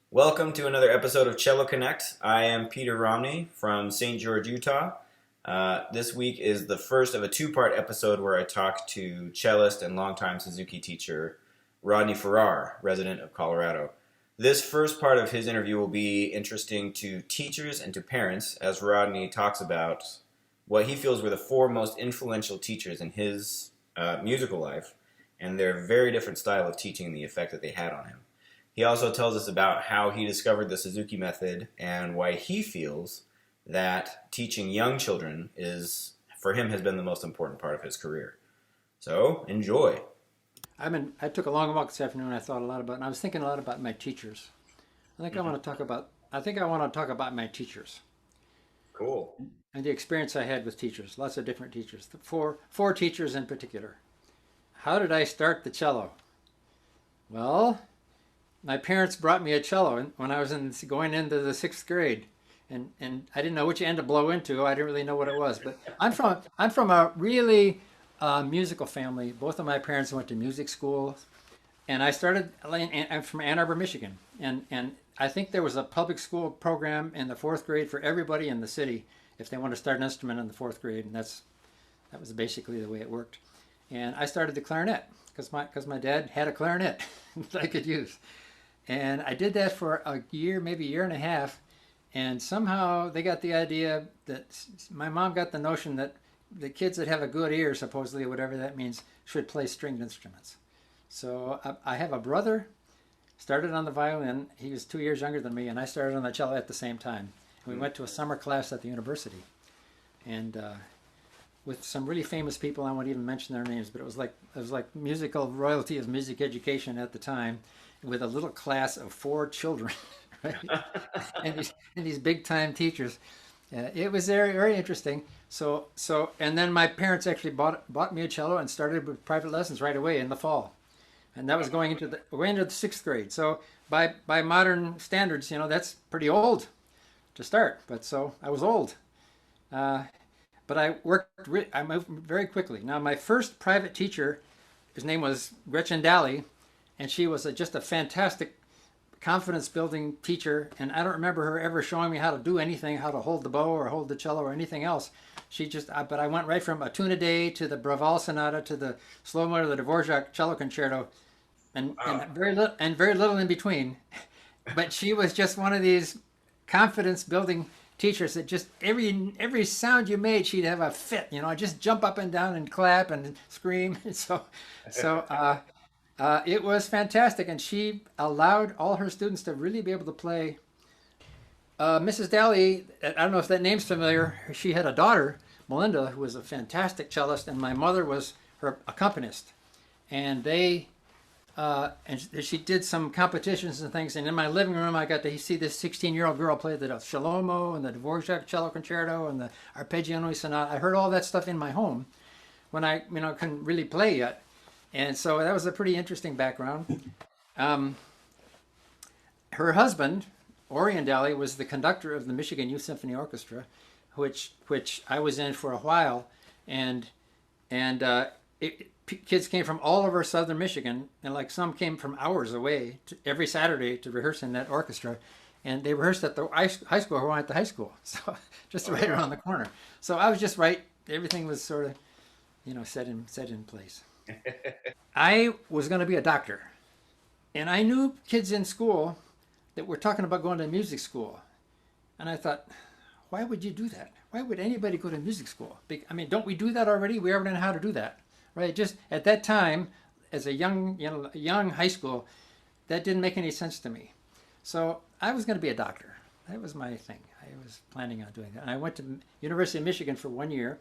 Welcome to another episode of CelloConnect. I am Peter Rodney from St. George, Utah. This week is the first of a two-part episode where I talk to cellist and longtime Suzuki teacher Rodney Farrar, resident of Colorado. This first part of his interview will be interesting to teachers and to parents as Rodney talks about what he feels were the four most influential teachers in his musical life and their very different style of teaching and the effect that they had on him. He also tells us about how he discovered the Suzuki method and why he feels that teaching young children for him, has been the most important part of his career. So, enjoy. I took a long walk this afternoon. I thought a lot about, and I was thinking a lot about my teachers. I want to talk about. I think I want to talk about my teachers Cool. and the experience I had with teachers. Lots of different teachers. The four teachers in particular. How did I start the cello? Well, my parents brought me a cello when I was going into the sixth grade, and I didn't know which end to blow into. I didn't really know what it was. But I'm from a really musical family. Both of my parents went to music school, and I'm from Ann Arbor, Michigan, and I think there was a public school program in the fourth grade for everybody in the city if they wanted to start an instrument in the fourth grade, and that was basically the way it worked. And I started the clarinet because my dad had a clarinet that I could use, and I did that for a year, maybe a year and a half, and somehow they got the idea that my mom got the notion that the kids that have a good ear, supposedly, whatever that means, should play stringed instruments. So I have a brother, started on the violin. He was 2 years younger than me, and I started on the cello at the same time. We went to a summer class at the university, and with some really famous people. I won't even mention their names, but it was like musical royalty as music education at the time, with a little class of 4 children, right? and these big time teachers. It was very, very interesting. And then my parents actually bought me a cello and started with private lessons right away in the fall, and that was going into the sixth grade. So by modern standards, that's pretty old to start. But so I was old, but I moved very quickly. Now my first private teacher, his name was Gretchen Daly, and she was just a fantastic confidence building teacher, and I don't remember her ever showing me how to do anything, how to hold the bow or hold the cello or anything else. But I went right from a tune a day to the Braval Sonata to the slow mo to the Dvorak cello concerto, and very little in between. But she was just one of these confidence building teachers that just every sound you made, she'd have a fit. Just jump up and down and clap and scream. So it was fantastic, and she allowed all her students to really be able to play. Mrs. Daly, I don't know if that name's familiar. She had a daughter, Melinda, who was a fantastic cellist, and my mother was her accompanist. And she did some competitions and things. And in my living room, I got to see this 16-year-old girl play the Shalomo and the Dvorak cello concerto and the Arpeggione Sonata. I heard all that stuff in my home when I couldn't really play yet. And so that was a pretty interesting background. Her husband, Orion Daly, was the conductor of the Michigan Youth Symphony Orchestra, which I was in for a while, and kids came from all over southern Michigan, and some came from hours away every Saturday to rehearse in that orchestra, and they rehearsed at the high school where I went to high school, so just right around the corner. So I was just right. Everything was sort of, set in place. I was going to be a doctor, and I knew kids in school that were talking about going to music school, and I thought, why would you do that? Why would anybody go to music school? I mean, don't we do that already? We already know how to do that, right? Just at that time, as a young high school, that didn't make any sense to me. So I was going to be a doctor. That was my thing. I was planning on doing that. And I went to University of Michigan for 1 year.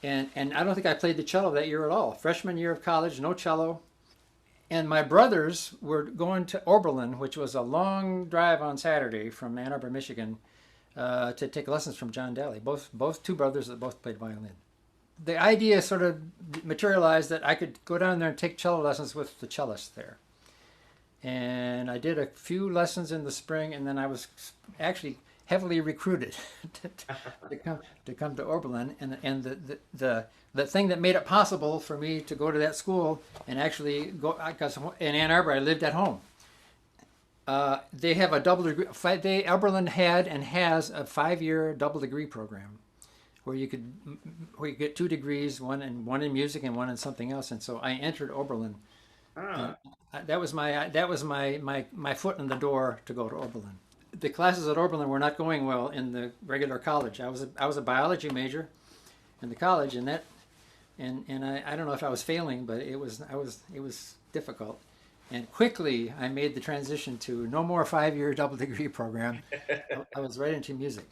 And I don't think I played the cello that year at all. Freshman year of college, no cello. And my brothers were going to Oberlin, which was a long drive on Saturday from Ann Arbor, Michigan, to take lessons from John Daly. Both two brothers that both played violin. The idea sort of materialized that I could go down there and take cello lessons with the cellist there. And I did a few lessons in the spring, and then I was actually heavily recruited to come to Oberlin, and the thing that made it possible for me to go to that school and actually go, because in Ann Arbor I lived at home. They have a double degree. Oberlin had and has a 5-year double degree program, where you get 2 degrees, one in music and one in something else. And so I entered Oberlin. Ah, That was my foot in the door to go to Oberlin. The classes at Oberlin were not going well in the regular college. I was a biology major in the college, and I don't know if I was failing, but it was difficult. And quickly I made the transition to no more 5-year double degree program. I was right into music.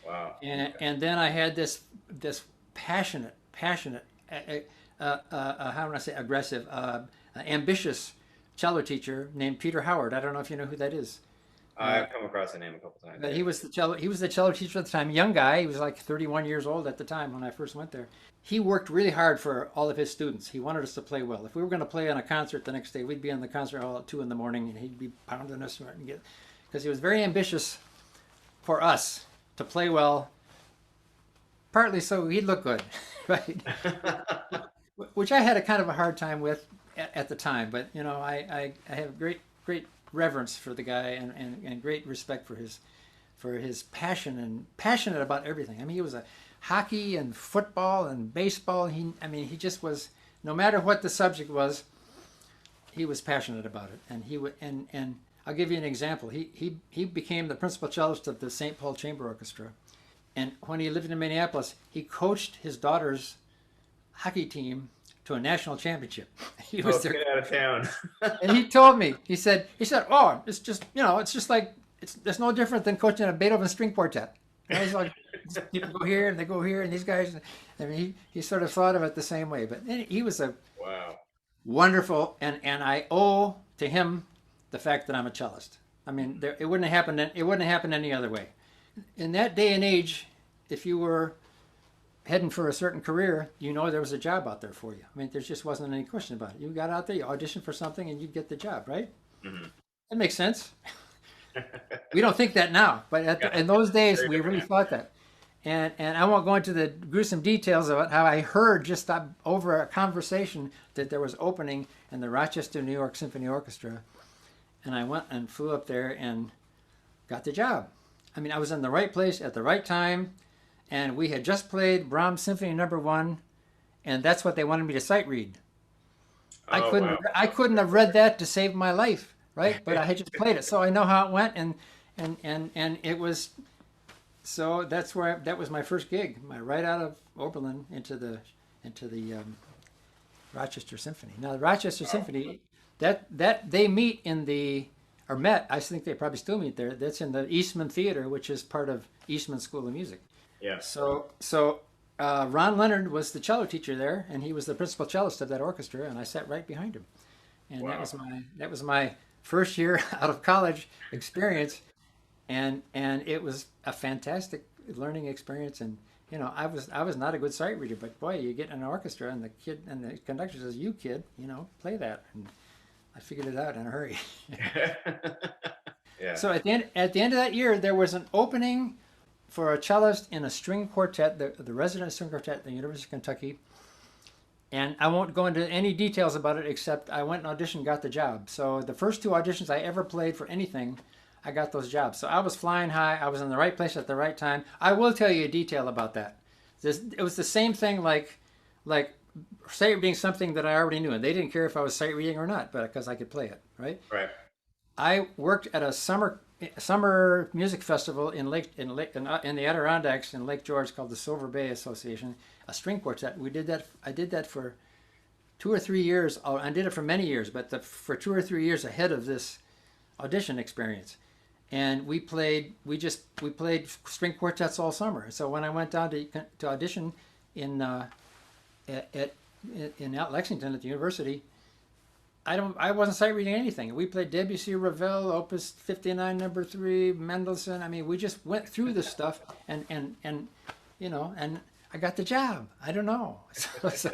wow. And then I had this passionate, how do I say, aggressive, ambitious cello teacher named Peter Howard. I don't know if you know who that is. I've come across the name a couple times. But he was the cello teacher at the time. Young guy. He was like 31 years old at the time when I first went there. He worked really hard for all of his students. He wanted us to play well. If we were going to play on a concert the next day, we'd be in the concert hall at 2 in the morning, and he'd be pounding us because he was very ambitious for us to play well. Partly so he'd look good, right? Which I had a kind of a hard time with at the time. But you know, I have great reverence for the guy and great respect for his passionate about everything. I mean, he was a hockey and football and baseball. He just was, no matter what the subject was, he was passionate about it. And and I'll give you an example. He became the principal cellist of the St. Paul Chamber Orchestra. And when he lived in Minneapolis, he coached his daughter's hockey team to a national championship. He was Get out of town. and he told me, he said, oh, it's just like, it's no different than coaching a Beethoven string quartet. You know, he's like, people go here and they go here, and these guys, I mean, he sort of thought of it the same way. But he was a Wow. wonderful, and I owe to him the fact that I'm a cellist. I mean, it wouldn't have happened any other way. In that day and age, if you were heading for a certain career, you know there was a job out there for you. I mean, there just wasn't any question about it. You got out there, you auditioned for something, and you'd get the job, right? Mm-hmm. That makes sense. We don't think that now, but in those days, we really thought that. And I won't go into the gruesome details of it, how I heard just over a conversation that there was opening in the Rochester, New York Symphony Orchestra. And I went and flew up there and got the job. I mean, I was in the right place at the right time, and we had just played Brahms Symphony No. 1, and that's what they wanted me to sight read. I couldn't have read that to save my life, right? But I had just played it, so I know how it went, and it was. So that was my first gig, right out of Oberlin into the Rochester Symphony. Now the Rochester Symphony, that they meet met. I think they probably still meet there. That's in the Eastman Theater, which is part of Eastman School of Music. Yeah. So Ron Leonard was the cello teacher there, and he was the principal cellist of that orchestra, and I sat right behind him. And Wow. that was my first year out of college experience, and it was a fantastic learning experience. And you know, I was not a good sight reader, but boy, you get in an orchestra and the conductor says, "You kid, play that," and I figured it out in a hurry. Yeah. So at the end of that year, there was an opening for a cellist in a string quartet, the resident string quartet at the University of Kentucky. And I won't go into any details about it, except I went and auditioned, got the job. So the first 2 auditions I ever played for anything, I got those jobs. So I was flying high. I was in the right place at the right time. I will tell you a detail about that. It was the same thing like sight reading something that I already knew, and they didn't care if I was sight reading or not, but because I could play it, right? Right. I worked at a summer music festival in the Adirondacks in Lake George called the Silver Bay Association, a string quartet. I did that for 2 or 3 years. I did it for many years, but for 2 or 3 years ahead of this audition experience. And we played string quartets all summer. So when I went down to audition in Lexington at the university, I wasn't sight reading anything. We played Debussy, Ravel, Opus 59, number 3, Mendelssohn. I mean, we just went through this stuff, and I got the job. I don't know. So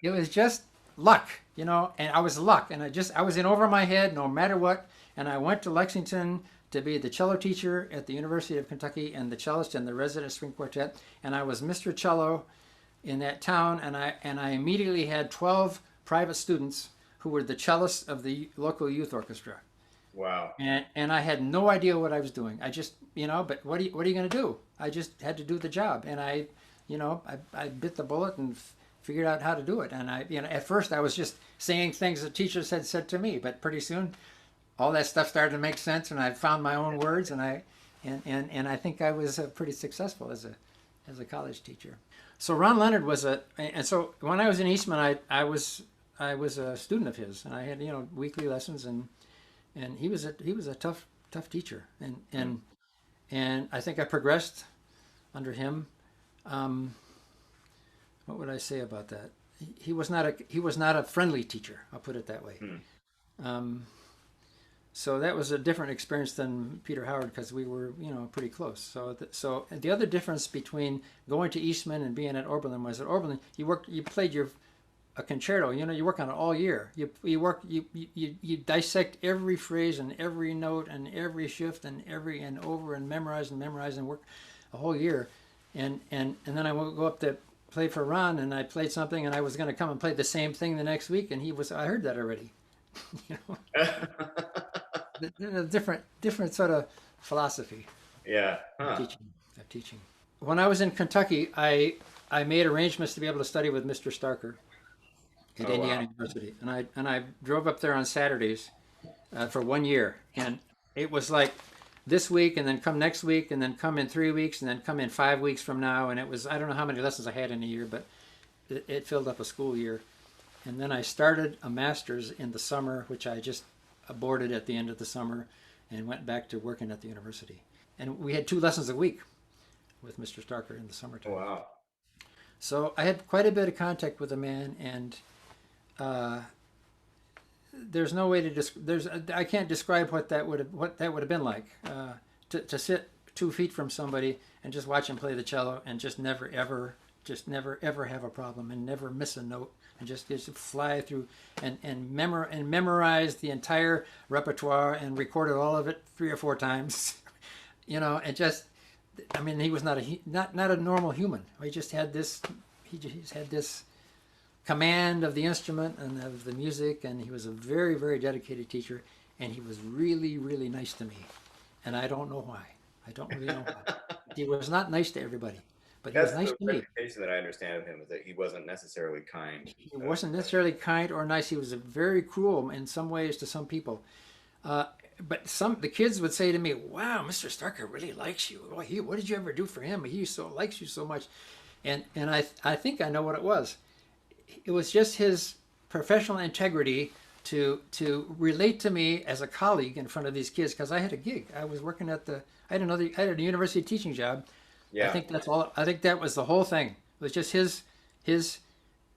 it was just luck, and I was luck, and I was in over my head no matter what. And I went to Lexington to be the cello teacher at the University of Kentucky and the cellist in the resident string quartet, and I was Mr. Cello in that town, and I immediately had 12 private students who were the cellists of the local youth orchestra. Wow. And I had no idea what I was doing. I just, but what are you going to do? I just had to do the job, and I bit the bullet and figured out how to do it. And at first I was just saying things that teachers had said to me, but pretty soon all that stuff started to make sense, and I found my own words, and I think I was pretty successful as a college teacher. So Ron Leonard and so when I was in Eastman, I was a student of his, and I had weekly lessons, and he was a tough teacher, and I think I progressed under him. What would I say about that? He was not a friendly teacher. I'll put it that way. So that was a different experience than Peter Howard, because we were pretty close. So the other difference between going to Eastman and being at Oberlin was at Oberlin you played a concerto. You work on it all year. You dissect every phrase and every note and every shift and over and memorize and work a whole year. And then I would go up to play for Ron, and I played something, and I was going to come and play the same thing the next week, and I heard that already. A different sort of philosophy. Yeah. Of teaching. When I was in Kentucky, I made arrangements to be able to study with Mr. Starker at Indiana University, and I drove up there on Saturdays for 1 year, and it was like this week, and then come next week, and then come in 3 weeks, and then come in 5 weeks from now, and it was, I don't know how many lessons I had in a year, but it filled up a school year. And then I started a master's in the summer, which I just aborted at the end of the summer, and went back to working at the university. And we had 2 lessons a week with Mr. Starker in the summertime. Wow. So I had quite a bit of contact with the man, and there's no way to I can't describe what that would have been like, to sit 2 feet from somebody and just watch him play the cello and just never ever have a problem and never miss a note, and just fly through and memorize the entire repertoire and recorded all of it 3 or 4 times, and just, he was not a normal human. He just had this command of the instrument and of the music, and he was a very, very dedicated teacher, and he was really, really nice to me, and I don't know why. I don't really know why. He was not nice to everybody. But he was nice to me. The reputation that I understand of him is that he wasn't necessarily kind. He wasn't necessarily kind or nice. He was very cruel in some ways to some people. But the kids would say to me, "Wow, Mr. Starker really likes you. What did you ever do for him? He likes you so much." And I think I know what it was. It was just his professional integrity to relate to me as a colleague in front of these kids, because I had a gig. I was working I had a university teaching job. Yeah. I think that's all. I think that was the whole thing. It was just his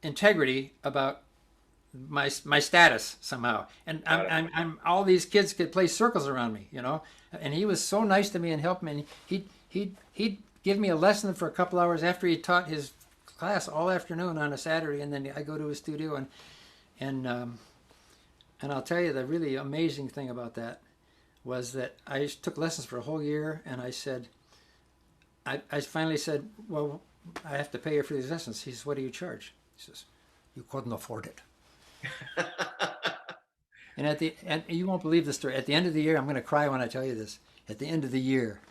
integrity about my status somehow. And I'm all these kids could play circles around me, And he was so nice to me and helped me. And he'd give me a lesson for a couple hours after he taught his class all afternoon on a Saturday, and then I go to his studio and I'll tell you, the really amazing thing about that was that I took lessons for a whole year, and I finally said, "Well, I have to pay you for these lessons." He says, "What do you charge?" He says, "You couldn't afford it." and you won't believe the story. At the end of the year, I'm going to cry when I tell you this. At the end of the year,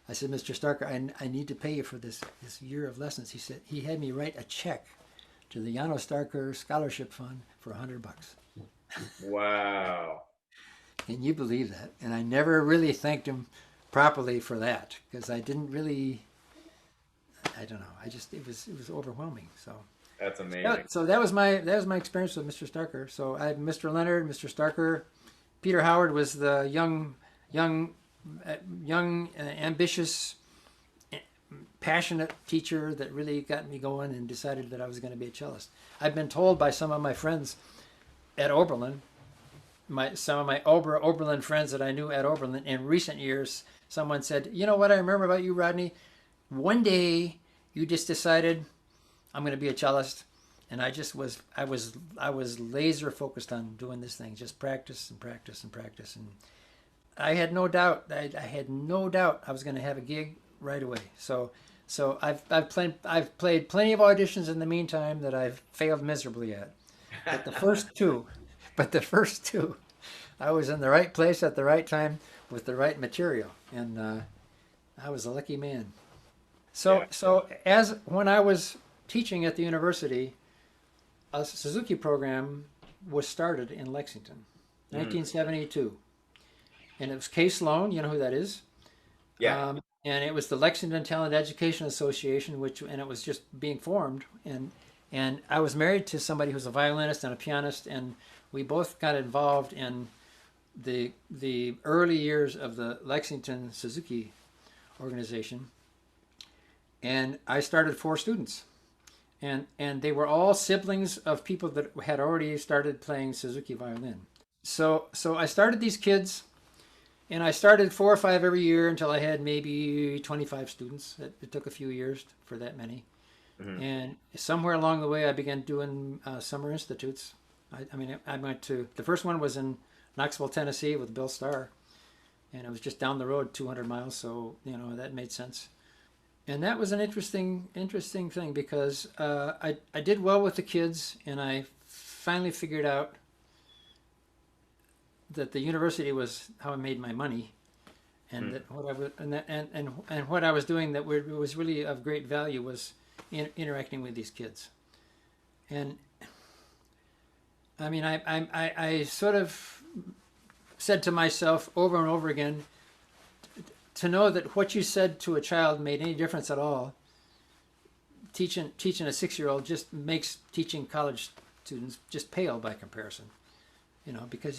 I said, "Mr. Starker, I need to pay you for this year of lessons." He said he had me write a check to the Jano Starker Scholarship Fund for $100. Wow. Can you believe that? And I never really thanked him properly for that, because I didn't really. I don't know. It was overwhelming. So that's amazing. Yeah, so that was my experience with Mr. Starker. So I had Mr. Leonard, Mr. Starker. Peter Howard was the young, ambitious, passionate teacher that really got me going and decided that I was going to be a cellist. I've been told by some of my friends at Oberlin, some of my Oberlin friends that I knew at Oberlin in recent years, someone said, "You know what I remember about you, Rodney? One day you just decided, I'm going to be a cellist." And I was laser focused on doing this thing, just practice and practice and practice. I had no doubt. I had no doubt I was going to have a gig right away. So I've played plenty of auditions in the meantime that I've failed miserably at. But the first two, but the first two, I was in the right place at the right time with the right material, and I was a lucky man. Yeah. So as when I was teaching at the university, a Suzuki program was started in Lexington, Mm. 1972, and it was Case Sloan. You know who that is? Yeah. And it was the Lexington Talent Education Association, and it was just being formed. And I was married to somebody who's a violinist and a pianist, and we both got involved in the early years of the Lexington Suzuki organization. And I started 4 students, and they were all siblings of people that had already started playing Suzuki violin. So I started these kids, and I started 4 or 5 every year until I had maybe 25 students. It took a few years for that many. Hmm. And somewhere along the way, I began doing summer institutes. I mean, I went to the first one was in Knoxville, Tennessee, with Bill Starr, and it was just down the road, 200 miles. So that made sense. And that was an interesting thing because I did well with the kids, and I finally figured out that the university was how I made my money, and Mm. that what I was and what I was doing that was really of great value was interacting with these kids. And I mean, I sort of said to myself over and over again, to know that what you said to a child made any difference at all, teaching a 6-year-old just makes teaching college students just pale by comparison. Because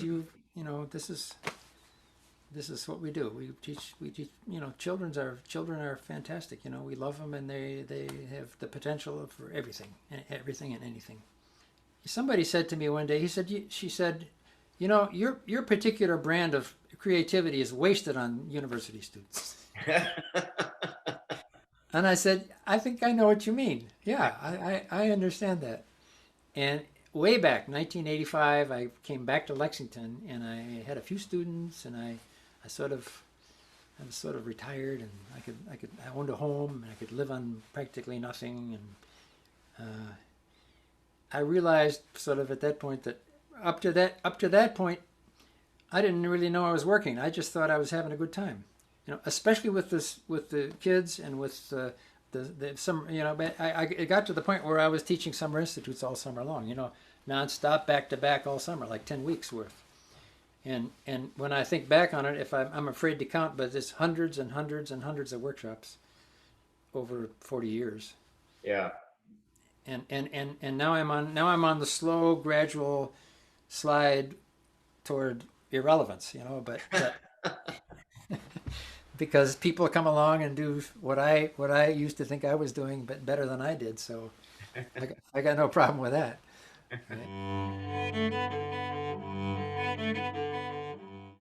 this is what we do. We teach. Children are fantastic. We love them, and they have the potential for everything and anything. Somebody said to me one day, she said, your particular brand of creativity is wasted on university students. And I said, I think I know what you mean. Yeah, I understand that. And way back, 1985, I came back to Lexington, and I had a few students, and I I was sort of retired, and I owned a home, and I could live on practically nothing. And I realized sort of at that point that up to that point, I didn't really know I was working. I just thought I was having a good time, especially with the kids and with the some But it got to the point where I was teaching summer institutes all summer long, nonstop, back to back all summer, like 10 weeks worth. And when I think back on it, if I'm afraid to count, but it's hundreds and hundreds and hundreds of workshops over 40 years. Yeah. And now I'm on the slow, gradual slide toward irrelevance, but because people come along and do what I used to think I was doing, but better than I did. So I got no problem with that. Right?